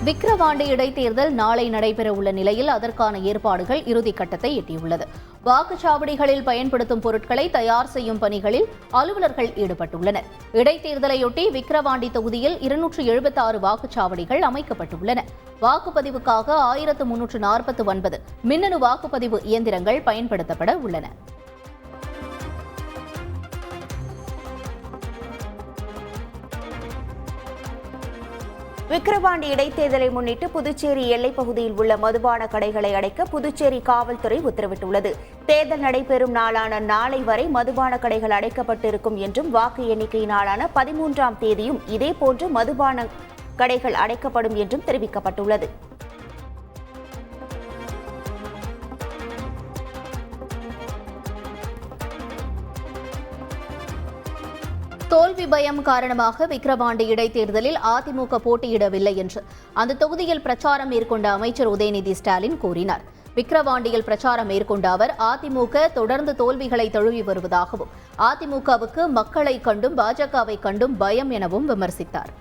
விக்கிரவாண்டி இடைத்தேர்தல் நாளை நடைபெறவுள்ள நிலையில் அதற்கான ஏற்பாடுகள் இறுதிக்கட்டத்தை எட்டியுள்ளது. வாக்குச்சாவடிகளில் பயன்படுத்தும் பொருட்களை தயார் செய்யும் பணிகளில் அலுவலர்கள் ஈடுபட்டுள்ளனர். இடைத்தேர்தலையொட்டி விக்கிரவாண்டி தொகுதியில் 276 வாக்குச்சாவடிகள் அமைக்கப்பட்டுள்ளன. வாக்குப்பதிவுக்காக 1349 மின்னணு வாக்குப்பதிவு இயந்திரங்கள் பயன்படுத்தப்பட உள்ளன. விக்கிரவாண்டி இடைத்தேர்தலை முன்னிட்டு புதுச்சேரி எல்லைப் பகுதியில் உள்ள மதுபான கடைகளை அடைக்க புதுச்சேரி காவல்துறை உத்தரவிட்டுள்ளது. தேர்தல் நடைபெறும் நாளான நாளை வரை மதுபான கடைகள் அடைக்கப்பட்டிருக்கும் என்றும் வாக்கு எண்ணிக்கை நாளான 13ஆம் தேதியும் இதேபோன்று மதுபான கடைகள் அடைக்கப்படும் என்றும் தெரிவிக்கப்பட்டுள்ளது. தோல்வி பயம் காரணமாக விக்கிரவாண்டி இடைத்தேர்தலில் அதிமுக போட்டியிடவில்லை என்று அந்த தொகுதியில் பிரச்சாரம் மேற்கொண்ட அமைச்சர் உதயநிதி ஸ்டாலின் கூறினார். விக்கிரவாண்டியில் பிரச்சாரம் மேற்கொண்ட அவர் அதிமுக தொடர்ந்து தோல்விகளை தழுவி வருவதாகவும் அதிமுகவுக்கு மக்களை கண்டும் பாஜகவை கண்டும் பயம் எனவும் விமர்சித்தார்.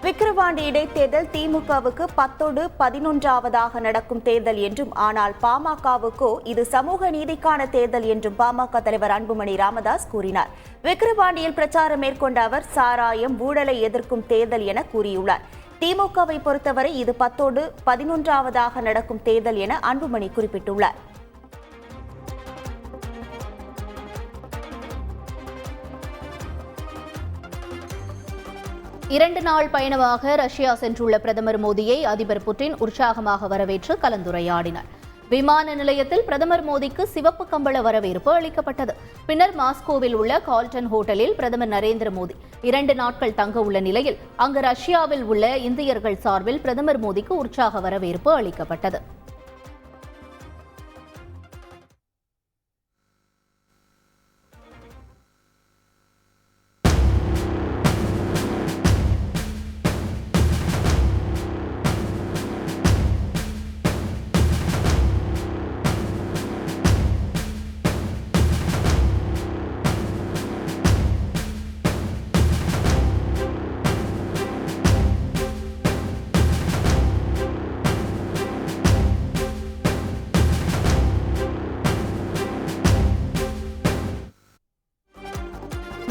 விக்கிரவாண்டி இடைத்தேர்தல் திமுகவுக்கு 10-11ஆவதாக நடக்கும் தேர்தல் என்றும், ஆனால் பாமகவுக்கோ இது சமூக நீதிக்கான தேர்தல் என்றும் பாமக தலைவர் அன்புமணி ராமதாஸ் கூறினார். விக்கிரவாண்டியில் பிரச்சாரம் மேற்கொண்ட அவர் சாராயம் ஊழலை எதிர்க்கும் தேர்தல் என கூறியுள்ளார். திமுகவை பொறுத்தவரை இது 10-11ஆவதாக நடக்கும் தேர்தல் என அன்புமணி குறிப்பிட்டுள்ளார். இரண்டு நாள் பயணமாக ரஷ்யா சென்றுள்ள பிரதமர் மோடியை அதிபர் புட்டின் உற்சாகமாக வரவேற்று கலந்துரையாடினார். விமான நிலையத்தில் பிரதமர் மோடிக்கு சிவப்பு கம்பள வரவேற்பு அளிக்கப்பட்டது. பின்னர் மாஸ்கோவில் உள்ள கால்டன் ஹோட்டலில் பிரதமர் நரேந்திர மோடி 2 நாட்கள் தங்க உள்ள நிலையில் அங்கு ரஷ்யாவில் உள்ள இந்தியர்கள் சார்பில் பிரதமர் மோடிக்கு உற்சாக வரவேற்பு அளிக்கப்பட்டது.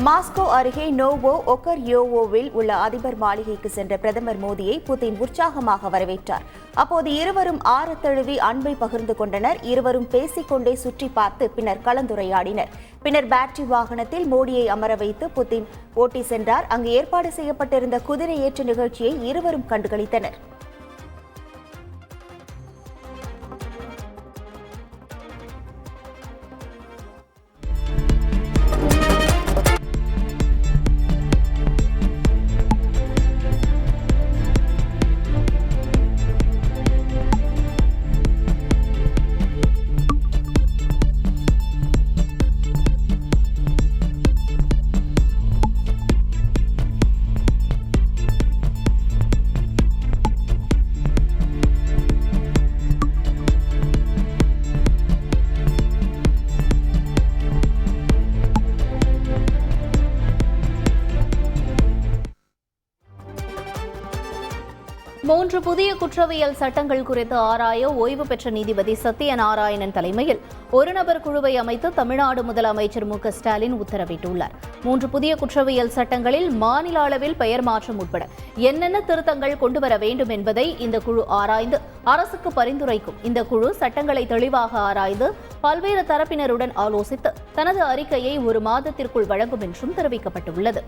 மாஸ்கோ அருகே நோவோ ஒகர்யோவோவில் உள்ள அதிபர் மாளிகைக்கு சென்ற பிரதமர் மோடியை புதின் உற்சாகமாக வரவேற்றார். அப்போது இருவரும் ஆரத்தழுவி அன்பை பகிர்ந்து கொண்டனர். இருவரும் பேசிக்கொண்டே சுற்றி பார்த்து பின்னர் கலந்துரையாடினர். பின்னர் பேட்டரி வாகனத்தில் மோடியை அமர வைத்து புதின் ஓட்டி சென்றார். அங்கு ஏற்பாடு செய்யப்பட்டிருந்த குதிரை ஏற்ற நிகழ்ச்சியை இருவரும் கண்டுகளித்தனர். மூன்று புதிய குற்றவியல் சட்டங்கள் குறித்து ஆராய ஓய்வு பெற்ற நீதிபதி சத்யநாராயணன் தலைமையில் ஒரு நபர் குழுவை அமைத்து தமிழ்நாடு முதலமைச்சர் மு க ஸ்டாலின் உத்தரவிட்டுள்ளார். 3 புதிய குற்றவியல் சட்டங்களில் மாநில அளவில் பெயர் மாற்றம் உட்பட என்னென்ன திருத்தங்கள் கொண்டுவர வேண்டும் என்பதை இந்த குழு ஆராய்ந்து அரசுக்கு பரிந்துரைக்கும். இந்த குழு சட்டங்களை தெளிவாக ஆராய்ந்து பல்வேறு தரப்பினருடன் ஆலோசித்து தனது அறிக்கையை 1 மாதத்திற்குள் வழங்கும் என்றும் தெரிவிக்கப்பட்டுள்ளது.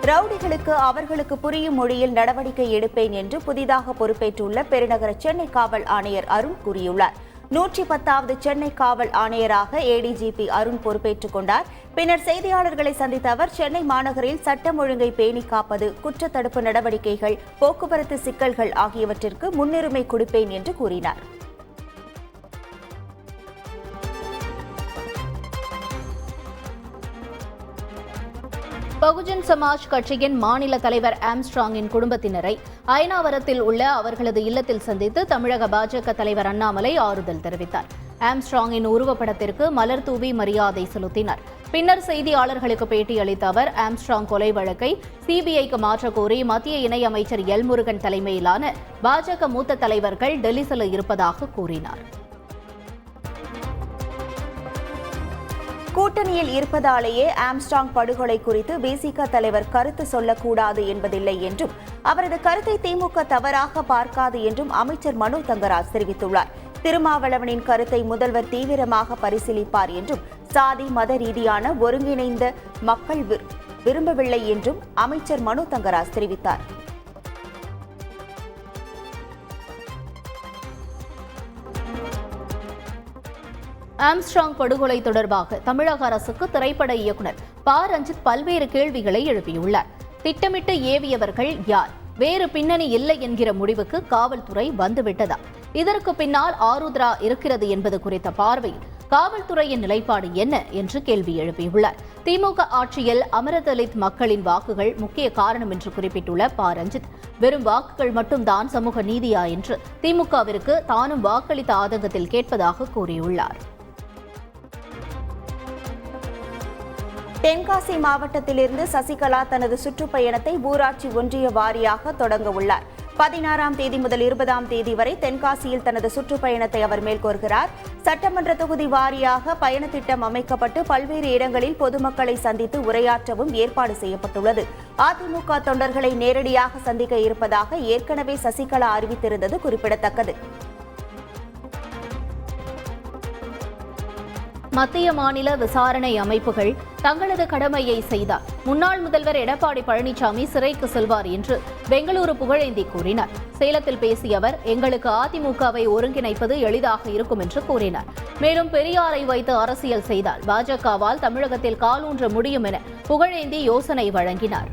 ரவுடிகளுக்கு அவர்களுக்கு புரியும் மொழியில் நடவடிக்கை எடுப்பேன் என்று புதிதாக பொறுப்பேற்றுள்ள பெருநகர சென்னை காவல் ஆணையர் அருண் கூறியுள்ளார். 110வது சென்னை காவல் ஆணையராக ஏடிஜிபி அருண் பொறுப்பேற்றுக் கொண்டார். பின்னர் செய்தியாளர்களை சந்தித்த அவர் சென்னை மாநகரில் சட்டம் ஒழுங்கை பேணி காப்பது, குற்றத்தடுப்பு நடவடிக்கைகள், போக்குவரத்து சிக்கல்கள் ஆகியவற்றிற்கு முன்னுரிமை கொடுப்பேன் என்று கூறினார். பகுஜன் சமாஜ் கட்சியின் மாநில தலைவர் ஆம்ஸ்ட்ராங்கின் குடும்பத்தினரை அயனாவரத்தில் உள்ள அவர்களது இல்லத்தில் சந்தித்து தமிழக பாஜக தலைவர் அண்ணாமலை ஆறுதல் தெரிவித்தார். ஆம்ஸ்ட்ராங்கின் உருவப்படத்திற்கு மலர் தூவி மரியாதை செலுத்தினார். பின்னர் செய்தியாளர்களுக்கு பேட்டியளித்த அவர் ஆம்ஸ்ட்ராங் கொலை வழக்கை சிபிஐக்கு மாற்றக் கோரி மத்திய இணையமைச்சர் எல் முருகன் தலைமையிலான பாஜக மூத்த தலைவர்கள் டெல்லி செல்ல இருப்பதாக கூறினார். கூட்டணியில் இருப்பதாலேயே ஆம்ஸ்ட்ராங் படுகொலை குறித்து விசிக தலைவர் கருத்து சொல்லக்கூடாது என்பதில்லை என்றும் அவரது கருத்தை திமுக தவறாக பார்க்காது என்றும் அமைச்சர் மனோ தங்கராஜ் தெரிவித்துள்ளார். திருமாவளவனின் கருத்தை முதல்வர் தீவிரமாக பரிசீலிப்பார் என்றும் சாதி மத ரீதியான ஒருங்கிணைந்த மக்கள் விரும்பவில்லை என்றும் அமைச்சர் மனோ தங்கராஜ் தெரிவித்தார். ஆம்ஸ்ட்ராங் படுகொலை தொடர்பாக தமிழக அரசுக்கு திரைப்பட இயக்குநர் ப. ரஞ்சித் பல்வேறு கேள்விகளை எழுப்பியுள்ளார். திட்டமிட்டு ஏவியவர்கள் யார்? வேறு பின்னணி இல்லை என்கிற முடிவுக்கு காவல்துறை வந்துவிட்டதா? இதற்கு பின்னால் ஆருத்ரா இருக்கிறது என்பது குறித்த பார்வையில் காவல்துறையின் நிலைப்பாடு என்ன என்று கேள்வி எழுப்பியுள்ளார். திமுக ஆட்சியில் அமரதலித் மக்களின் வாக்குகள் முக்கிய காரணம் என்று குறிப்பிட்டுள்ள ப. ரஞ்சித், வெறும் வாக்குகள் மட்டும்தான் சமூக நீதியா என்று திமுகவிற்கு தானும் வாக்களித்த ஆதங்கத்தில் கேட்பதாக கூறியுள்ளார். தென்காசி மாவட்டத்திலிருந்து சசிகலா தனது சுற்றுப்பயணத்தை ஊராட்சி ஒன்றிய வாரியாக தொடங்க உள்ளார். 16ஆம் தேதி முதல் 20ஆம் தேதி வரை தென்காசியில் தனது சுற்றுப்பயணத்தை அவர் மேற்கொள்கிறார். சட்டமன்ற தொகுதி வாரியாக பயண திட்டம் அமைக்கப்பட்டு பல்வேறு இடங்களில் பொதுமக்களை சந்தித்து உரையாற்றவும் ஏற்பாடு செய்யப்பட்டுள்ளது. அதிமுக தொண்டர்களை நேரடியாக சந்திக்க இருப்பதாக ஏற்கனவே சசிகலா அறிவித்திருந்தது குறிப்பிடத்தக்கது. மத்திய மாநில விசாரணை அமைப்புகள் தங்களது கடமையை செய்தார். முன்னாள் முதல்வர் எடப்பாடி பழனிசாமி சிறைக்கு செல்வார் என்று பெங்களூரு புகழேந்தி கூறினார். சேலத்தில் பேசிய அவர், எங்களுக்கு அதிமுகவை ஒருங்கிணைப்பது எளிதாக இருக்கும் என்று கூறினார். மேலும் பெரியாரை வைத்து அரசியல் செய்தால் பாஜகவால் தமிழகத்தில் காலூன்ற முடியும் என புகழேந்தி யோசனை வழங்கினார்.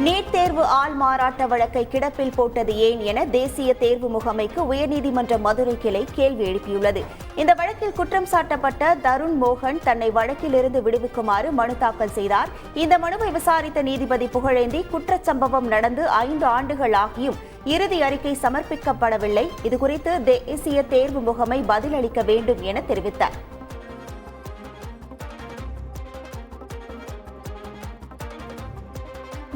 நீட் தேர்வு ஆள் மாறாட்ட வழக்கை கிடப்பில் போட்டது ஏன் என தேசிய தேர்வு முகமைக்கு உயர்நீதிமன்ற மதுரை கிளை கேள்வி எழுப்பியுள்ளது. இந்த வழக்கில் குற்றம் சாட்டப்பட்ட தருண் மோகன் தன்னை வழக்கிலிருந்து விடுவிக்குமாறு மனு தாக்கல் செய்தார். இந்த மனுவை விசாரித்த நீதிபதி புகழேந்தி, குற்றச்சம்பவம் நடந்து 5 ஆண்டுகள் ஆகியும் இறுதி அறிக்கை சமர்ப்பிக்கப்படவில்லை, இதுகுறித்து தேசிய தேர்வு முகமை பதிலளிக்க வேண்டும் என தெரிவித்தார்.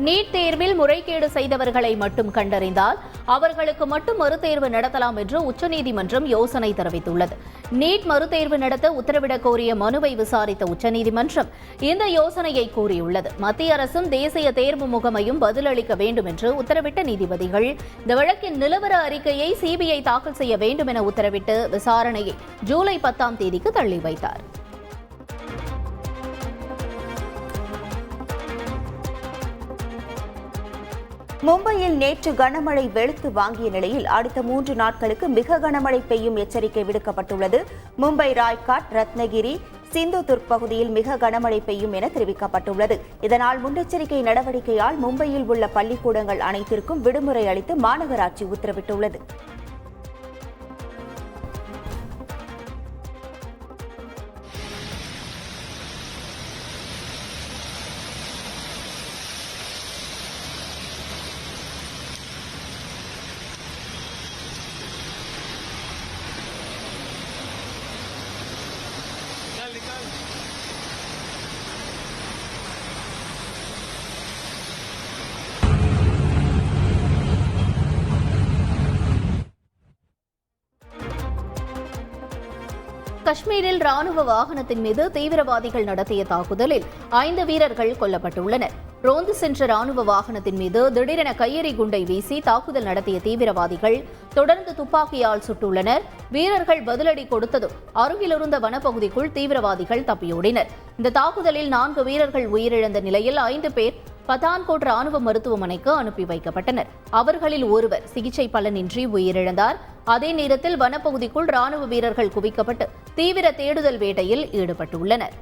நீட் தேர்வில் முறைகேடு செய்தவர்களை மட்டும் கண்டறிந்தால் அவர்களுக்கு மட்டும் மறுதேர்வு நடத்தலாம் என்று உச்சநீதிமன்றம் யோசனை தெரிவித்துள்ளது. நீட் மறுதேர்வு நடத்த உத்தரவிடக் கோரிய மனுவை விசாரித்த உச்சநீதிமன்றம் இந்த யோசனையை கூறியுள்ளது. மத்திய அரசும் தேசிய தேர்வு முகமையும் பதிலளிக்க வேண்டும் என்று உத்தரவிட்ட நீதிபதிகள் இந்த வழக்கின் நிலவர அறிக்கையை சிபிஐ தாக்கல் செய்ய வேண்டும் என உத்தரவிட்டு விசாரணையை ஜூலை 10ஆம் தேதிக்கு தள்ளி வைத்தார். மும்பையில் நேற்று கனமழை வெளுத்து வாங்கிய நிலையில் அடுத்த 3 நாட்களுக்கு மிக கனமழை பெய்யும் எச்சரிக்கை விடுக்கப்பட்டுள்ளது. மும்பை, ராய்காட், ரத்னகிரி, சிந்துதுர்க் பகுதியில் மிக கனமழை பெய்யும் என தெரிவிக்கப்பட்டுள்ளது. இதனால் முன்னெச்சரிக்கை நடவடிக்கையால் மும்பையில் உள்ள பள்ளிக்கூடங்கள் அனைத்திற்கும் விடுமுறை அளித்து மாநகராட்சி உத்தரவிட்டுள்ளது. காஷ்மீரில் ராணுவ வாகனத்தின் மீது தீவிரவாதிகள் நடத்திய தாக்குதலில் 5 வீரர்கள் கொல்லப்பட்டுள்ளனர். ரோந்து சென்ற ராணுவ வாகனத்தின் மீது திடீரென கையெறி குண்டை வீசி தாக்குதல் நடத்திய தீவிரவாதிகள் தொடர்ந்து துப்பாக்கியால் சுட்டுள்ளனர். வீரர்கள் பதிலடி கொடுத்ததும் அருகிலிருந்த வனப்பகுதிக்குள் தீவிரவாதிகள் தப்பியோடினர். இந்த தாக்குதலில் 4 வீரர்கள் உயிரிழந்த நிலையில் 5 பேர் பதான்கோட் ராணுவ மருத்துவமனைக்கு அனுப்பி வைக்கப்பட்டனர். அவர்களில் ஒருவர் சிகிச்சை பலனின்றி உயிரிழந்தார். அதே நேரத்தில் வனப்பகுதிக்குள் ராணுவ வீரர்கள் குவிக்கப்பட்டு தீவிர தேடுதல் வேட்டையில் ஈடுபட்டுள்ளனர்.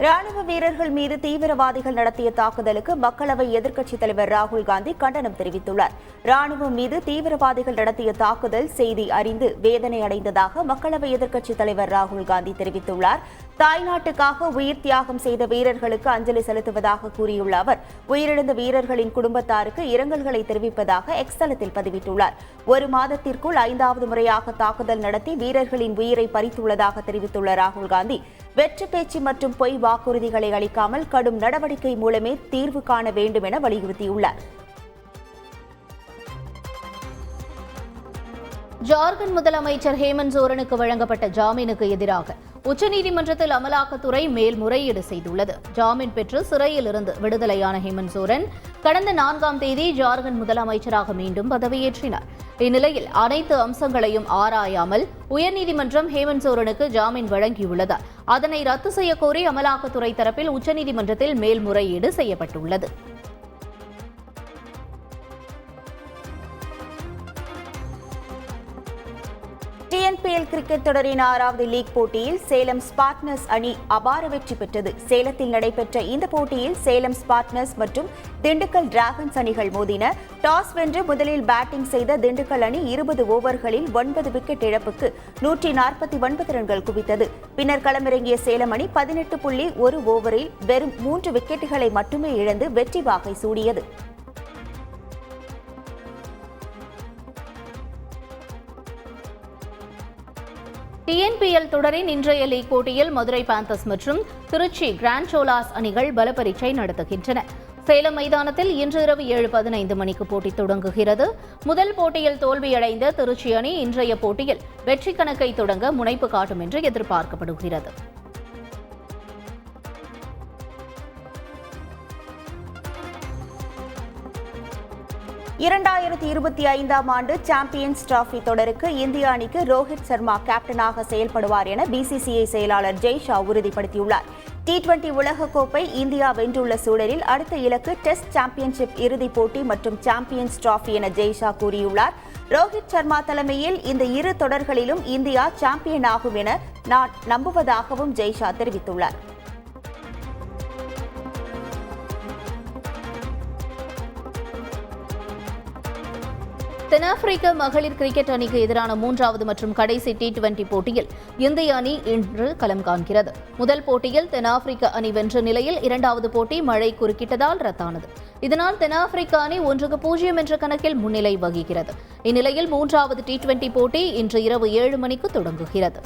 ராணுவ வீரர்கள் மீது தீவிரவாதிகள் நடத்திய தாக்குதலுக்கு மக்களவை எதிர்க்கட்சித் தலைவர் ராகுல் காந்தி கண்டனம் தெரிவித்துள்ளார். ராணுவம் மீது தீவிரவாதிகள் நடத்திய தாக்குதல் செய்தி அறிந்து வேதனை அடைந்ததாக மக்களவை எதிர்க்கட்சித் தலைவர் ராகுல் காந்தி தெரிவித்துள்ளார். தாய்நாட்டுக்காக உயிர் தியாகம் செய்த வீரர்களுக்கு அஞ்சலி செலுத்துவதாக கூறியுள்ள அவர், உயிரிழந்த வீரர்களின் குடும்பத்தாருக்கு இரங்கல்களை தெரிவிப்பதாக எக்ஸ் தளத்தில் பதிவிட்டுள்ளார். ஒரு மாதத்திற்குள் 5வது முறையாக தாக்குதல் நடத்தி வீரர்களின் உயிரை பறித்துள்ளதாக தெரிவித்துள்ள ராகுல் காந்தி, வெற்று பேச்சு மற்றும் பொய் வாக்குறுதிகளை அளிக்காமல் கடும் நடவடிக்கை மூலமே தீர்வு காண வேண்டும் என வலியுறுத்தியுள்ளார். ஜார்க்கண்ட் முதலமைச்சர் ஹேமந்த் சோரனுக்கு வழங்கப்பட்ட ஜாமீனுக்கு எதிராக உச்சநீதிமன்றத்தில் அமலாக்கத்துறை மேல்முறையீடு செய்துள்ளது. ஜாமீன் பெற்று சிறையில் இருந்து விடுதலையான ஹேமந்த் சோரன் கடந்த 4ஆம் தேதி ஜார்க்கண்ட் முதலமைச்சராக மீண்டும் பதவியேற்றினார். இந்நிலையில் அனைத்து அம்சங்களையும் ஆராயாமல் உயர்நீதிமன்றம் ஹேமந்த் சோரனுக்கு ஜாமீன் வழங்கியுள்ளதால் அதனை ரத்து செய்யக்கோரி அமலாக்கத்துறை தரப்பில் உச்சநீதிமன்றத்தில் மேல்முறையீடு செய்யப்பட்டுள்ளது. TNPL கிரிக்கெட் தொடரின் 6வது லீக் போட்டியில் சேலம் ஸ்பார்ட்னர்ஸ் அணி அபார வெற்றி பெற்றது. சேலத்தில் நடைபெற்ற இந்த போட்டியில் சேலம் ஸ்பார்ட்னர்ஸ் மற்றும் திண்டுக்கல் டிராகன்ஸ் அணிகள் மோதின. டாஸ் வென்று முதலில் பேட்டிங் செய்த திண்டுக்கல் அணி 20 ஓவர்களில் 9 விக்கெட் இழப்புக்கு 149 ரன்கள் குவித்தது. பின்னர் களமிறங்கிய சேலம் அணி 18.1 ஓவரில் வெறும் 3 விக்கெட்டுகளை மட்டுமே இழந்து வெற்றி வாகை சூடியது. TNPL தொடரின் இன்றைய லீக் போட்டியில் மதுரை பேந்தர்ஸ் மற்றும் திருச்சி கிராண்ட் சோலாஸ் அணிகள் பலப்பரீட்சை நடத்துகின்றன. சேலம் மைதானத்தில் இன்று இரவு 7:15 மணிக்கு போட்டி தொடங்குகிறது. முதல் போட்டியில் தோல்வியடைந்த திருச்சி அணி இன்றைய போட்டியில் வெற்றி கணக்கை தொடங்க முனைப்பு காட்டும் என்று எதிர்பார்க்கப்படுகிறது. இரண்டாயிரத்தி 25ஆம் ஆண்டு சாம்பியன்ஸ் டிராபி தொடருக்கு இந்திய அணிக்கு ரோஹித் சர்மா கேப்டனாக செயல்படுவார் என BCCI செயலாளர் ஜெய்ஷா உறுதிப்படுத்தியுள்ளார். T20 உலகக்கோப்பை இந்தியா வென்றுள்ள சூழலில் அடுத்த இலக்கு டெஸ்ட் சாம்பியன்ஷிப் இறுதிப் போட்டி மற்றும் சாம்பியன்ஸ் டிராபி என ஜெய்ஷா கூறியுள்ளார். ரோஹித் சர்மா தலைமையில் இந்த இரு தொடர்களிலும் இந்தியா சாம்பியன் ஆகும் என நான் நம்புவதாகவும் ஜெய்ஷா தெரிவித்துள்ளார். தென்னாப்பிரிக்க மகளிர் கிரிக்கெட் அணிக்கு எதிரான 3வது மற்றும் கடைசி T20 போட்டியில் இந்திய அணி இன்று களம் காண்கிறது. முதல் போட்டியில் தென்னாப்பிரிக்க அணி வென்ற நிலையில் 2வது போட்டி மழை குறுக்கிட்டதால் ரத்தானது. இதனால் தென்னாப்பிரிக்க அணி 1-0 என்ற கணக்கில் முன்னிலை வகிக்கிறது. இந்நிலையில் 3வது T20 போட்டி இன்று இரவு 7 மணிக்கு தொடங்குகிறது.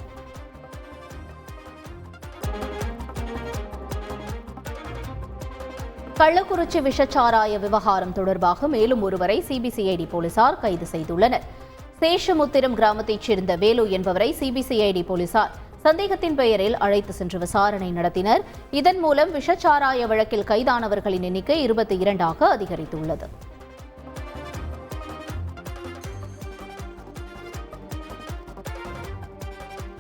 கள்ளக்குறிச்சி விஷச்சாராய விவகாரம் தொடர்பாக மேலும் ஒருவரை CBCID போலீசார் கைது செய்துள்ளனர். சேஷமுத்திரம் கிராமத்தைச் சேர்ந்த வேலு என்பவரை CBCID போலீசார் சந்தேகத்தின் பெயரில் அழைத்து சென்று விசாரணை நடத்தினர். இதன் மூலம் விஷச்சாராய வழக்கில் கைதானவர்களின் எண்ணிக்கை 22ஆக அதிகரித்துள்ளது.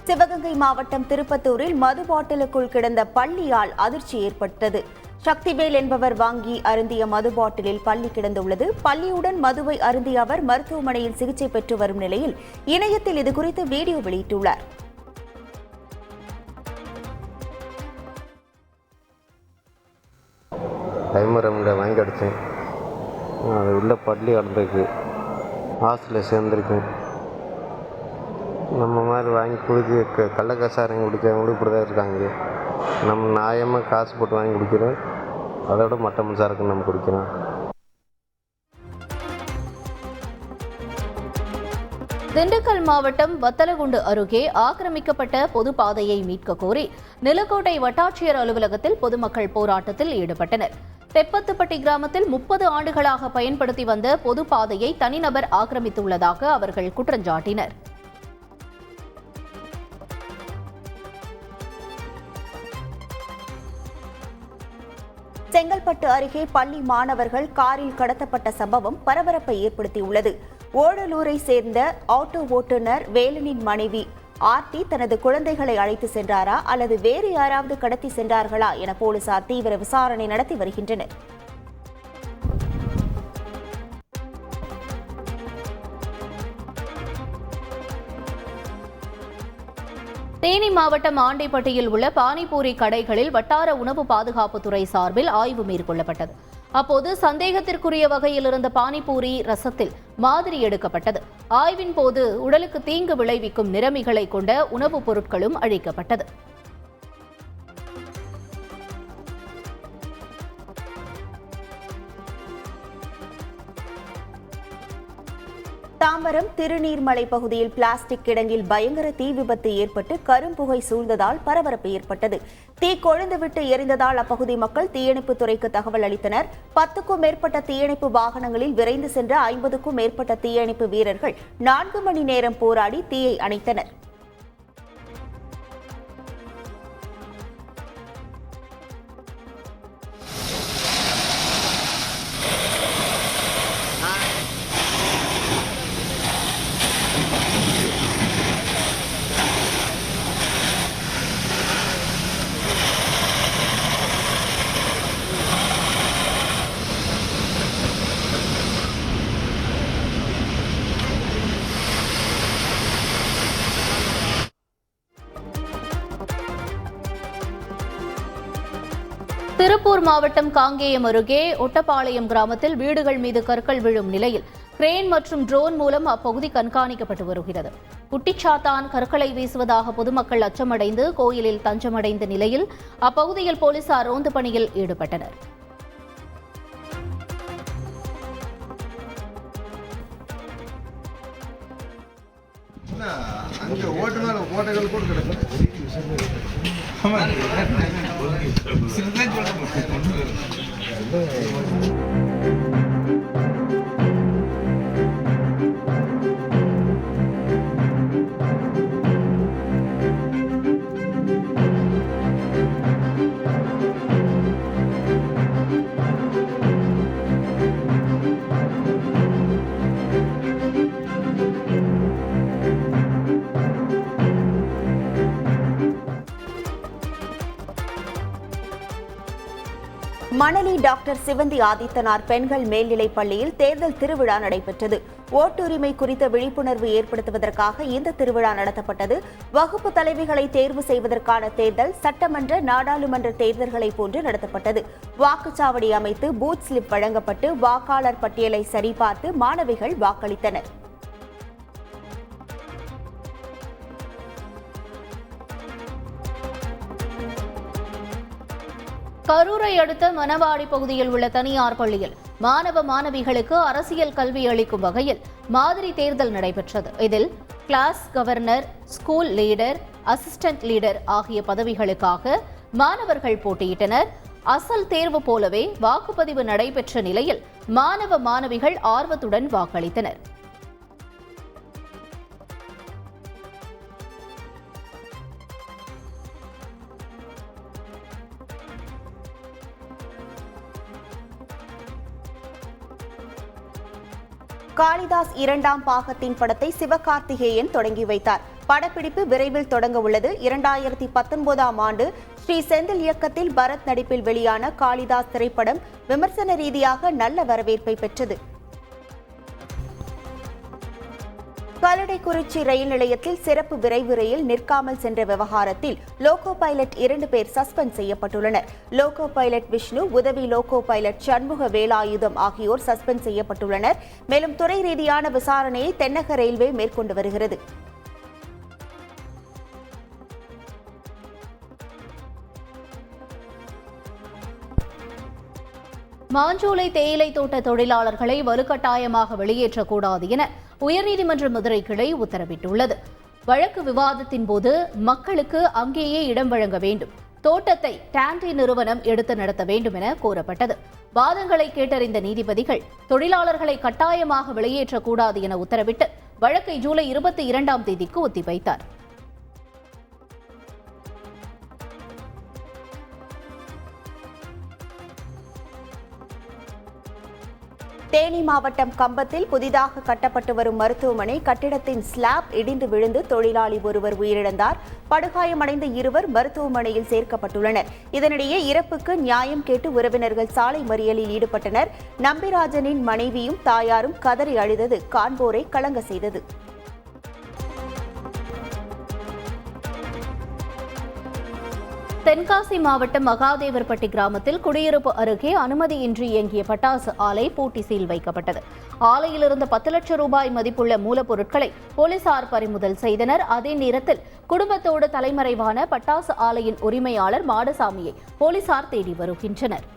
சிவகங்கை மாவட்டம் திருப்பத்தூரில் மது பாட்டிலுக்குள் கிடந்த பள்ளியால் அதிர்ச்சி ஏற்பட்டது. சக்திவேல் என்பவர் வாங்கி அருந்திய மது பாட்டிலில் பள்ளி கிடந்துள்ளது. பள்ளியுடன் மதுவை அருந்திய அவர் மருத்துவமனையில் சிகிச்சை பெற்று வரும் நிலையில் இணையத்தில் இதுகுறித்து வீடியோ வெளியிட்டுள்ளார். டைமரமில் வாங்கி அடித்தேன். அது உள்ள பள்ளி கலந்துருக்கு, ஹாஸ்டலில் சேர்ந்துருக்கேன். நம்ம மாதிரி வாங்கி குடிக்க கள்ளக்காசாரங்க குடிக்கிறவங்களும் இப்படி தான் இருக்காங்க. நம்ம நியாயமாக காசு போட்டு வாங்கி குடிக்கிறோம், அதோட மட்ட மின்சாரக்கு நம்ம குடிக்கிறோம். திண்டுக்கல் மாவட்டம் வத்தலகுண்டு அருகே ஆக்கிரமிக்கப்பட்ட பொது பாதையை மீட்க கோரி நிலக்கோட்டை வட்டாட்சியர் அலுவலகத்தில் பொதுமக்கள் போராட்டத்தில் ஈடுபட்டனர். தெப்பத்துப்பட்டி கிராமத்தில் 30 ஆண்டுகளாக பயன்படுத்தி வந்த பொது பாதையை தனிநபர் ஆக்கிரமித்துள்ளதாக அவர்கள் குற்றஞ்சாட்டினர். செங்கல்பட்டு அருகே பள்ளி மாணவர்கள் காரில் கடத்தப்பட்ட சம்பவம் பரபரப்பை ஏற்படுத்தியுள்ளது. ஓடலூரை சேர்ந்த ஆட்டோ ஓட்டுநர் வேலனின் மனைவி ஆர்த்தி தனது குழந்தைகளை அழைத்து சென்றாரா அல்லது வேறு யாராவது கடத்தி சென்றார்களா என போலீசார் தீவிர விசாரணை நடத்தி வருகின்றனர். தேனி மாவட்டம் ஆண்டிப்பட்டியில் உள்ள பானிபூரி கடைகளில் வட்டார உணவு பாதுகாப்புத்துறை சார்பில் ஆய்வு மேற்கொள்ளப்பட்டது. அப்போது சந்தேகத்திற்குரிய வகையில் இருந்த பானிபூரி ரசத்தில் மாதிரி எடுக்கப்பட்டது. ஆய்வின் போது உடலுக்கு தீங்கு விளைவிக்கும் நிறமிகளை கொண்ட உணவுப் பொருட்களும் அழிக்கப்பட்டது. தாம்பரம் திருநீர்மலை பகுதியில் பிளாஸ்டிக் கிடங்கில் பயங்கர தீ விபத்து ஏற்பட்டு கரும்புகை சூழ்ந்ததால் பரபரப்பு ஏற்பட்டது. தீ கொழுந்துவிட்டு எரிந்ததால் அப்பகுதி மக்கள் தீயணைப்பு துறைக்கு தகவல் அளித்தனர். 10க்கும் மேற்பட்ட தீயணைப்பு வாகனங்களில் விரைந்து சென்ற 50க்கும் மேற்பட்ட தீயணைப்பு வீரர்கள் 4 மணி நேரம் போராடி தீயை அணைத்தனர். திருப்பூர் மாவட்டம் காங்கேயம் அருகே ஒட்டப்பாளையம் கிராமத்தில் வீடுகள் மீது கற்கள் விழும் நிலையில் கிரேன் மற்றும் ட்ரோன் மூலம் அப்பகுதி கண்காணிக்கப்பட்டு வருகிறது. குட்டிச்சாத்தான் கற்களை வீசுவதாக பொதுமக்கள் அச்சமடைந்து கோயிலில் தஞ்சமடைந்த நிலையில் அப்பகுதியில் போலீசார் ரோந்து பணியில் ஈடுபட்டனர். மணலி டாக்டர் சிவந்தி ஆதித்தனார் பெண்கள் மேல்நிலைப் பள்ளியில் தேர்தல் திருவிழா நடைபெற்றது. ஓட்டுரிமை குறித்த விழிப்புணர்வு ஏற்படுத்துவதற்காக இந்த திருவிழா நடத்தப்பட்டது. வகுப்பு தலைவிகளை தேர்வு செய்வதற்கான தேர்தல் சட்டமன்ற, நாடாளுமன்ற தேர்தல்களை போன்று நடத்தப்பட்டது. வாக்குச்சாவடி அமைத்து பூத் ஸ்லிப் வழங்கப்பட்டு வாக்காளர் பட்டியலை சரிபார்த்து மாணவிகள் வாக்களித்தனர். கரூரை அடுத்த மணவாடி பகுதியில் உள்ள தனியார் பள்ளியில் மாணவ மாணவிகளுக்கு அரசியல் கல்வி அளிக்கும் வகையில் மாதிரி தேர்தல் நடைபெற்றது. இதில் class governor, school leader, assistant leader ஆகிய பதவிகளுக்காக மாணவர்கள் போட்டியிட்டனர். அசல் தேர்வு போலவே வாக்குப்பதிவு நடைபெற்ற நிலையில் மாணவ மாணவிகள் ஆர்வத்துடன் வாக்களித்தனர். காளிதாஸ் 2ஆம் பாகத்தின் படத்தை சிவகார்த்திகேயன் தொடங்கி வைத்தார். படப்பிடிப்பு விரைவில் தொடங்க உள்ளது. 2019ஆம் ஆண்டு ஸ்ரீ செந்தில் இயக்கத்தில் பரத் நடிப்பில் வெளியான காளிதாஸ் திரைப்படம் விமர்சன ரீதியாக நல்ல வரவேற்பை பெற்றது. கல்லடைக்குறிச்சி ரயில் நிலையத்தில் சிறப்பு விரைவு ரயில் நிற்காமல் சென்ற விவகாரத்தில் லோகோ பைலட் 2 பேர் சஸ்பெண்ட் செய்யப்பட்டுள்ளனர். லோகோ பைலட் விஷ்ணு, உதவி லோகோ பைலட் சண்முக வேலாயுதம் ஆகியோர் சஸ்பெண்ட் செய்யப்பட்டுள்ளனர். மேலும் துறை ரீதியான விசாரணையை தென்னக ரயில்வே மேற்கொண்டு வருகிறது. மாஞ்சோலை தேயிலை தோட்ட தொழிலாளர்களை வலுக்கட்டாயமாக வெளியேற்றக்கூடாது என உயர்நீதிமன்ற மதுரை கிளை உத்தரவிட்டுள்ளது. வழக்கு விவாதத்தின் போது மக்களுக்கு அங்கேயே இடம் வழங்க வேண்டும், தோட்டத்தை டான்டி நிறுவனம் எடுத்து நடத்த வேண்டும் என கோரப்பட்டது. வாதங்களை கேட்டறிந்த நீதிபதிகள் தொழிலாளர்களை கட்டாயமாக வெளியேற்றக்கூடாது என உத்தரவிட்டு வழக்கை ஜூலை 22ஆம் தேதிக்கு ஒத்திவைத்தார். தேனி மாவட்டம் கம்பத்தில் புதிதாக கட்டப்பட்டு வரும் மருத்துவமனை கட்டிடத்தின் ஸ்லாப் இடிந்து விழுந்து தொழிலாளி ஒருவர் உயிரிழந்தார். படுகாயமடைந்த 2 மருத்துவமனையில் சேர்க்கப்பட்டுள்ளனர். இதனிடையே இறப்புக்கு நியாயம் கேட்டு உறவினர்கள் சாலை மறியலில் ஈடுபட்டனர். நம்பிராஜனின் மனைவியும் தாயாரும் கதறி அழுதது காண்போரை கலங்க செய்தது. தென்காசி மாவட்டம் மகாதேவர்பட்டி கிராமத்தில் குடியிருப்பு அருகே அனுமதியின்றி இயங்கிய பட்டாசு ஆலை பூட்டி சீல் வைக்கப்பட்டது. ஆலையில் இருந்த 10 லட்சம் ரூபாய் மதிப்புள்ள மூலப்பொருட்களை போலீசார் பறிமுதல் செய்தனர். அதே நேரத்தில் குடும்பத்தோடு தலைமறைவான பட்டாசு ஆலையின் உரிமையாளர் மாடசாமியை போலீசார் தேடி வருகின்றனர்.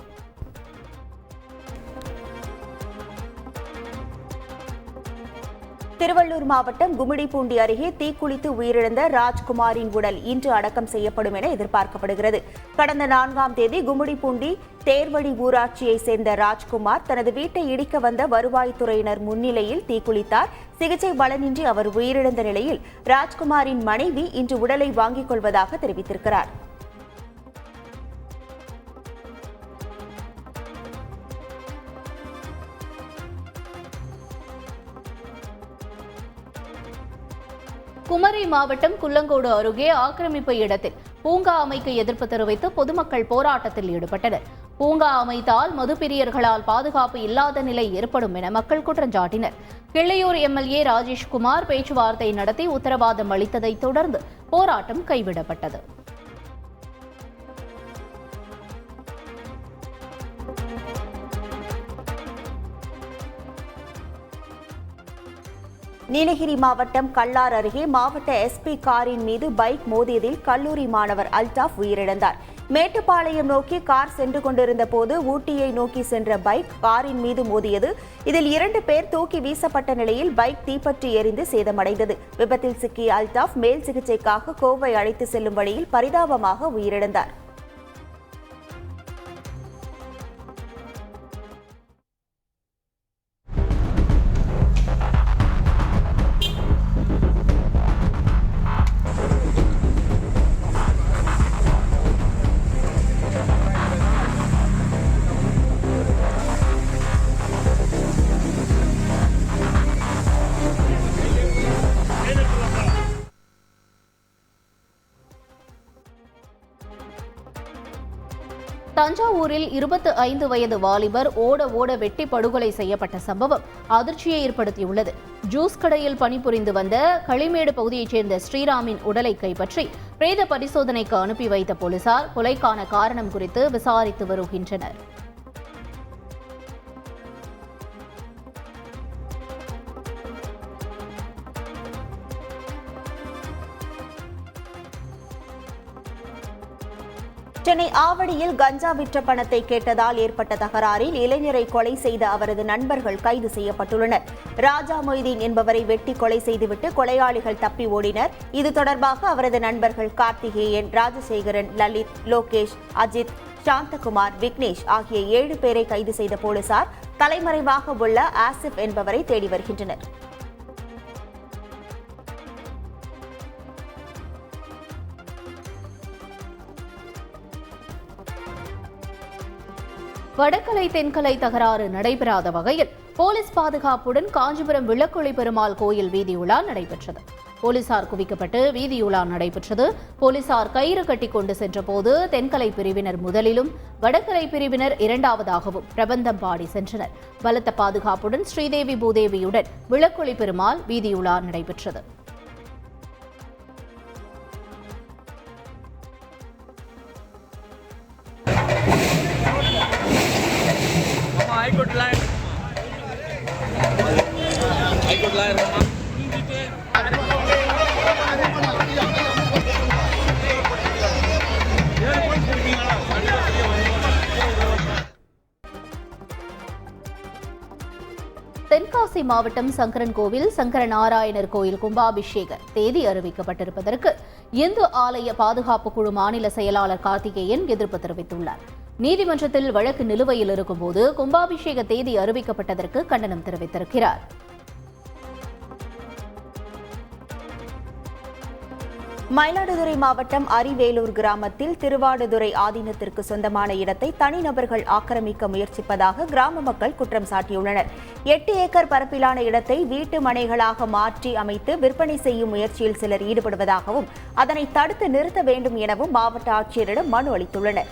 திருவள்ளூர் மாவட்டம் கும்மிடிப்பூண்டி அருகே தீக்குளித்து உயிரிழந்த ராஜ்குமாரின் உடல் இன்று அடக்கம் செய்யப்படும் என எதிர்பார்க்கப்படுகிறது. கடந்த 4ஆம் தேதி கும்மிடிப்பூண்டி தேர்வழி ஊராட்சியை சேர்ந்த ராஜ்குமார் தனது வீட்டை இடிக்க வந்த வருவாய்த்துறையினர் முன்னிலையில் தீக்குளித்தார். சிகிச்சை பலனின்றி அவர் உயிரிழந்த நிலையில் ராஜ்குமாரின் மனைவி இன்று உடலை வாங்கிக் கொள்வதாக தெரிவித்திருக்கிறார். குமரி மாவட்டம் குள்ளங்கோடு அருகே ஆக்கிரமிப்பு இடத்தில் பூங்கா அமைக்க எதிர்ப்பு தெரிவித்து பொதுமக்கள் போராட்டத்தில் ஈடுபட்டனர். பூங்கா அமைத்தால் மதுப்பிரியர்களால் பாதுகாப்பு இல்லாத நிலை ஏற்படும் என மக்கள் குற்றம் சாட்டினர். கிள்ளையூர் எம்எல்ஏ ராஜேஷ்குமார் பேச்சுவார்த்தை நடத்தி உத்தரவாதம் அளித்ததைத் தொடர்ந்து போராட்டம் கைவிடப்பட்டது. நீலகிரி மாவட்டம் கல்லார் அருகே மாவட்ட எஸ்பி காரின் மீது பைக் மோதியதில் கல்லூரி மாணவர் அல்தாஃப் உயிரிழந்தார். மேட்டுப்பாளையம் நோக்கி கார் சென்று கொண்டிருந்த போது ஊட்டியை நோக்கி சென்ற பைக் காரின் மீது மோதியது. இதில் 2 பேர் தூக்கி வீசப்பட்ட நிலையில் பைக் தீப்பற்றி எரிந்து சேதமடைந்தது. விபத்தில் சிக்கிய அல்தாஃப் மேல் சிகிச்சைக்காக கோவை அழைத்து செல்லும் வழியில் பரிதாபமாக உயிரிழந்தார். தஞ்சாவூரில் 25 வயது வாலிபர் ஓட வெட்டி படுகொலை செய்யப்பட்ட சம்பவம் அதிர்ச்சியை ஏற்படுத்தியுள்ளது. ஜூஸ் கடையில் பணிபுரிந்து வந்த களிமேடு பகுதியைச் சேர்ந்த ஸ்ரீராமின் உடலை கைப்பற்றி பிரேத பரிசோதனைக்கு அனுப்பி வைத்த போலீசார் கொலைக்கான காரணம் குறித்து விசாரித்து வருகின்றனர். சென்னை ஆவடியில் கஞ்சா விற்ற பணத்தை கேட்டதால் ஏற்பட்ட தகராறில் இளைஞரை கொலை செய்த அவரது நண்பர்கள் கைது செய்யப்பட்டுள்ளனர். ராஜா மொய்தீன் என்பவரை வெட்டி கொலை செய்துவிட்டு கொலையாளிகள் தப்பி ஓடினர். இது தொடர்பாக அவரது நண்பர்கள் கார்த்திகேயன், ராஜசேகரன், லலித், லோகேஷ், அஜித், சாந்தகுமார், விக்னேஷ் ஆகிய 7 பேரை கைது செய்த போலீசார் தலைமறைவாக உள்ள ஆசிப் என்பவரை தேடி வருகின்றனர். வடகலை தென்கலை தகராறு நடைபெறாத வகையில் போலீஸ் பாதுகாப்புடன் காஞ்சிபுரம் விளக்குழி பெருமாள் கோயில் வீதியுலா நடைபெற்றது. போலீசார் குவிக்கப்பட்டு வீதியுலா நடைபெற்றது. போலீசார் கயிறு கட்டி கொண்டு சென்றபோது தென்கலை பிரிவினர் முதலிலும் வடகலை பிரிவினர் 2ஆவதாகவும் பிரபந்தம் பாடி சென்றனர். பலத்த பாதுகாப்புடன் ஸ்ரீதேவி பூதேவியுடன் விளக்குழி பெருமாள் வீதியுலா நடைபெற்றது. தென்காசி மாவட்டம் சங்கரன்கோவில் சங்கர நாராயணர் கோயில் கும்பாபிஷேக தேதி அறிவிக்கப்பட்டிருப்பதற்கு இந்து ஆலய பாதுகாப்பு குழு மாநில செயலாளர் கார்த்திகேயன் எதிர்ப்பு தெரிவித்துள்ளார். நீதிமன்றத்தில் வழக்கு நிலுவையில் இருக்கும்போது கும்பாபிஷேக தேதி அறிவிக்கப்பட்டதற்கு கண்டனம் தெரிவித்திருக்கிறார். மயிலாடுதுறை மாவட்டம் அரிவேலூர் கிராமத்தில் திருவாடுதுறை ஆதீனத்திற்கு சொந்தமான இடத்தை தனிநபர்கள் ஆக்கிரமிக்க முயற்சிப்பதாக கிராம மக்கள் குற்றம் சாட்டியுள்ளனர். 8 ஏக்கர் பரப்பிலான இடத்தை வீட்டு மனைகளாக மாற்றி அமைத்து விற்பனை செய்யும் முயற்சியில் சிலர் ஈடுபடுவதாகவும் அதனை தடுத்து நிறுத்த வேண்டும் எனவும் மாவட்ட ஆட்சியரிடம் மனு அளித்துள்ளனர்.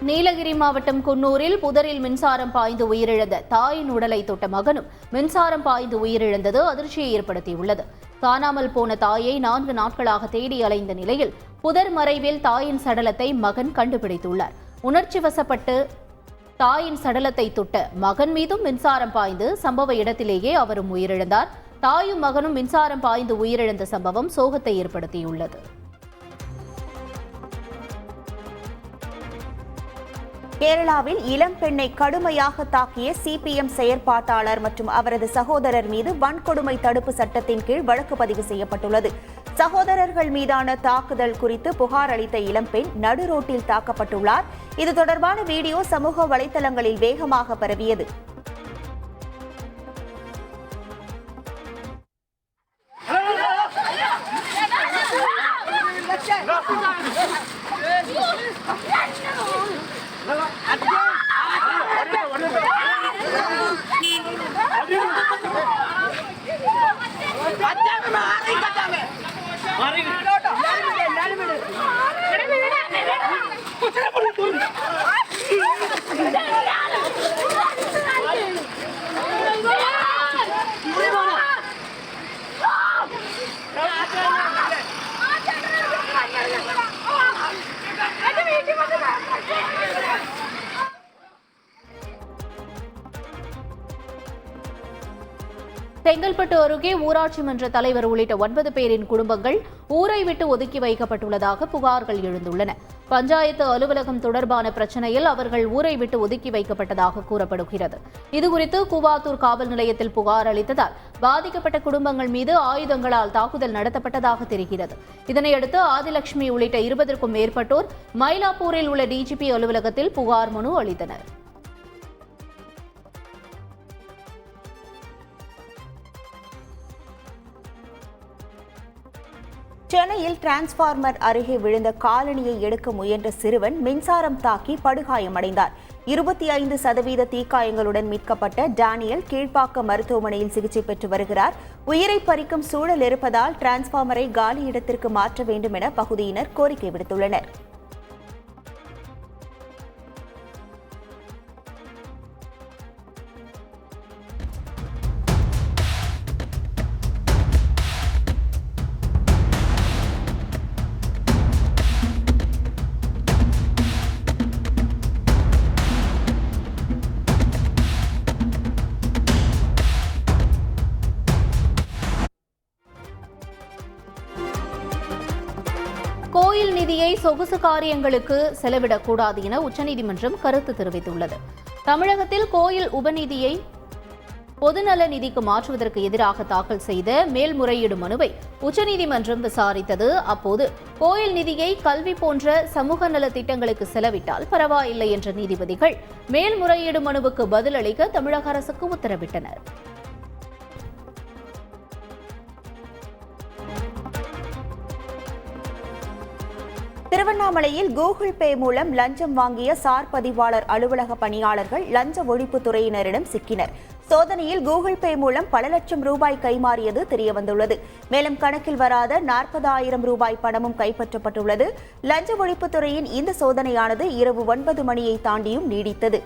நீலகிரி மாவட்டம் குன்னூரில் புதரில் மின்சாரம் பாய்ந்து உயிரிழந்த தாயின் உடலை தொட்ட மகனும் மின்சாரம் பாய்ந்து உயிரிழந்தது அதிர்ச்சியை ஏற்படுத்தியுள்ளது. காணாமல் போன தாயை 4 நாட்களாக தேடி அலைந்த நிலையில் புதர் மறைவில் தாயின் சடலத்தை மகன் கண்டுபிடித்துள்ளார். உணர்ச்சி வசப்பட்டு தாயின் சடலத்தை தொட்ட மகன் மீதும் மின்சாரம் பாய்ந்து சம்பவ இடத்திலேயே அவரும் உயிரிழந்தார். தாயும் மகனும் மின்சாரம் பாய்ந்து உயிரிழந்த சம்பவம் சோகத்தை ஏற்படுத்தியுள்ளது. கேரளாவில் இளம் பெண்ணை கடுமையாக தாக்கிய சிபிஎம் செயற்பாட்டாளர் மற்றும் அவரது சகோதரர் மீது வன்கொடுமை தடுப்பு சட்டத்தின் கீழ் வழக்கு பதிவு செய்யப்பட்டுள்ளது. சகோதரர்கள் மீதான தாக்குதல் குறித்து புகார் அளித்த இளம்பெண் நடுரோட்டில் தாக்கப்பட்டுள்ளார். இது தொடர்பான வீடியோ சமூக வலைதளங்களில் வேகமாக பரவியது. செங்கல்பட்டு அருகே ஊராட்சி மன்ற தலைவர் உள்ளிட்ட 9 பேரின் குடும்பங்கள் ஊரை விட்டு ஒதுக்கி வைக்கப்பட்டுள்ளதாக புகார்கள் எழுந்துள்ளன. பஞ்சாயத்து அலுவலகம் தொடர்பான பிரச்சனையில் அவர்கள் ஊரை விட்டு ஒதுக்கி வைக்கப்பட்டதாக கூறப்படுகிறது. இதுகுறித்து கூவாத்தூர் காவல் நிலையத்தில் புகார் அளித்ததால் பாதிக்கப்பட்ட குடும்பங்கள் மீது ஆயுதங்களால் தாக்குதல் நடத்தப்பட்டதாக தெரிகிறது. இதனையடுத்து ஆதிலட்சுமி உள்ளிட்ட 20க்கும் மேற்பட்டோர் மயிலாப்பூரில் உள்ள டிஜிபி அலுவலகத்தில் புகார் மனு அளித்தனர். சென்னையில் டிரான்ஸ்பார்மர் அருகே விழுந்த காலணியை எடுக்க முயன்ற சிறுவன் மின்சாரம் தாக்கி படுகாயமடைந்தார். 25% தீக்காயங்களுடன் மீட்கப்பட்ட டேனியல் கீழ்ப்பாக்கம் மருத்துவமனையில் சிகிச்சை பெற்று வருகிறார். உயிரை பறிக்கும் சூழல் இருப்பதால் டிரான்ஸ்பார்மரை காலி இடத்திற்கு மாற்ற வேண்டும் என பகுதியினர் கோரிக்கை விடுத்துள்ளனர். கோயில் நிதியை சொகுசு காரியங்களுக்கு செலவிடக்கூடாது என உச்சநீதிமன்றம் கருத்து தெரிவித்துள்ளது. தமிழகத்தில் கோயில் உபநிதியை பொதுநல நிதிக்கு மாற்றுவதற்கு எதிராக தாக்கல் செய்த மேல்முறையீடு மனுவை உச்சநீதிமன்றம் விசாரித்தது. அப்போது கோயில் நிதியை கல்வி போன்ற சமூக நல திட்டங்களுக்கு செலவிட்டால் பரவாயில்லை என்ற நீதிபதிகள் மேல்முறையீடு மனுவுக்கு பதிலளிக்க தமிழக அரசுக்கு உத்தரவிட்டனர். திருவண்ணாமலையில் கூகுள் பே மூலம் லஞ்சம் வாங்கிய சார் பதிவாளர் அலுவலக பணியாளர்கள் லஞ்ச ஒழிப்புத் துறையினரிடம் சிக்கினர். சோதனையில் கூகுள் பே மூலம் பல லட்சம் ரூபாய் கைமாறியது தெரியவந்துள்ளது. மேலும் கணக்கில் வராத 40,000 ரூபாய் பணமும் கைப்பற்றப்பட்டுள்ளது. லஞ்ச ஒழிப்புத் துறையின் இந்த சோதனையானது இரவு 9 மணியை தாண்டியும் நீடித்தது.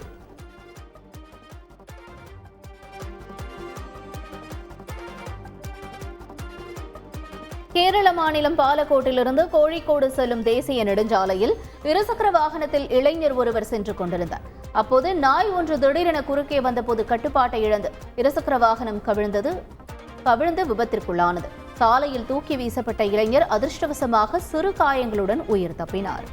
கேரள மாநிலம் பாலக்கோட்டிலிருந்து கோழிக்கோடு செல்லும் தேசிய நெடுஞ்சாலையில் இருசக்கர வாகனத்தில் இளைஞர் ஒருவர் சென்று கொண்டிருந்தார். அப்போது நாய் ஒன்று திடீரென குறுக்கே வந்தபோது கட்டுப்பாட்டை இழந்து இருசக்கர வாகனம் கவிழ்ந்து விபத்திற்குள்ளானது. சாலையில் தூக்கி வீசப்பட்ட இளைஞர் அதிர்ஷ்டவசமாக சிறு காயங்களுடன் உயிர் தப்பினார்.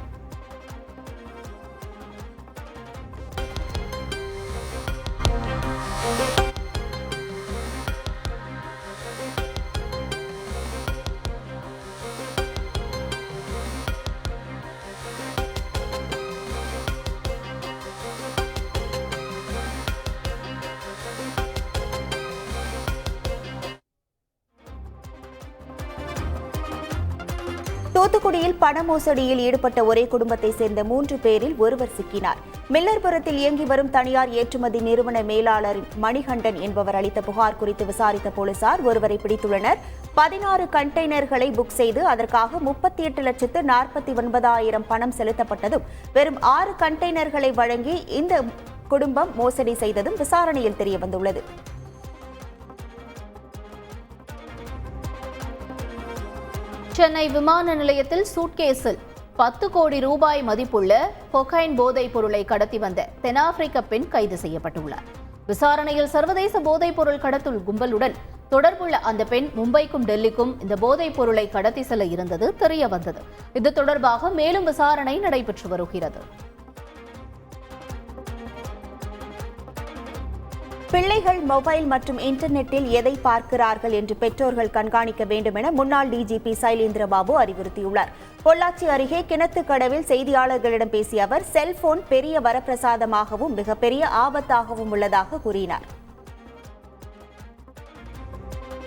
தூத்துக்குடியில் பண மோசடியில் ஈடுபட்ட ஒரே குடும்பத்தை சேர்ந்த 3 பேரில் ஒருவர் சிக்கினார். மில்லர்புரத்தில் இயங்கி வரும் தனியார் ஏற்றுமதி நிறுவன மேலாளர் மணிகண்டன் என்பவர் அளித்த புகார் குறித்து விசாரித்த போலீசார் ஒருவரை பிடித்துள்ளனர். 16 கண்டெய்னர்களை புக் செய்து அதற்காக 38,49,000 பணம் செலுத்தப்பட்டதும் வெறும் 6 கண்டெய்னர்களை வழங்கி இந்த குடும்பம் மோசடி செய்ததும் விசாரணையில் தெரியவந்துள்ளது. சென்னை விமான நிலையத்தில் சூட்கேஸில் 10 கோடி ரூபாய் மதிப்புள்ள கொகைன் போதைப் பொருளை கடத்தி வந்த தென்னாப்பிரிக்க பெண் கைது செய்யப்பட்டுள்ளார். விசாரணையில் சர்வதேச போதைப் பொருள் கடத்தல் கும்பலுடன் தொடர்புள்ள அந்த பெண் மும்பைக்கும் டெல்லிக்கும் இந்த போதைப் பொருளை கடத்தி செல்ல இருந்தது தெரிய வந்தது. இது தொடர்பாக மேலும் விசாரணை நடைபெற்று வருகிறது. பிள்ளைகள் மொபைல் மற்றும் இன்டர்நெட்டில் எதை பார்க்கிறார்கள் என்று பெற்றோர்கள் கண்காணிக்க வேண்டும் என முன்னாள் டிஜிபி சைலேந்திரபாபு அறிவுறுத்தியுள்ளார். பொள்ளாச்சி அருகே கிணத்துக்கடவில் செய்தியாளர்களிடம் பேசிய அவர், செல்போன் பெரிய வரப்பிரசாதமாகவும் மிகப்பெரிய ஆபத்தாகவும் உள்ளதாக கூறினார்.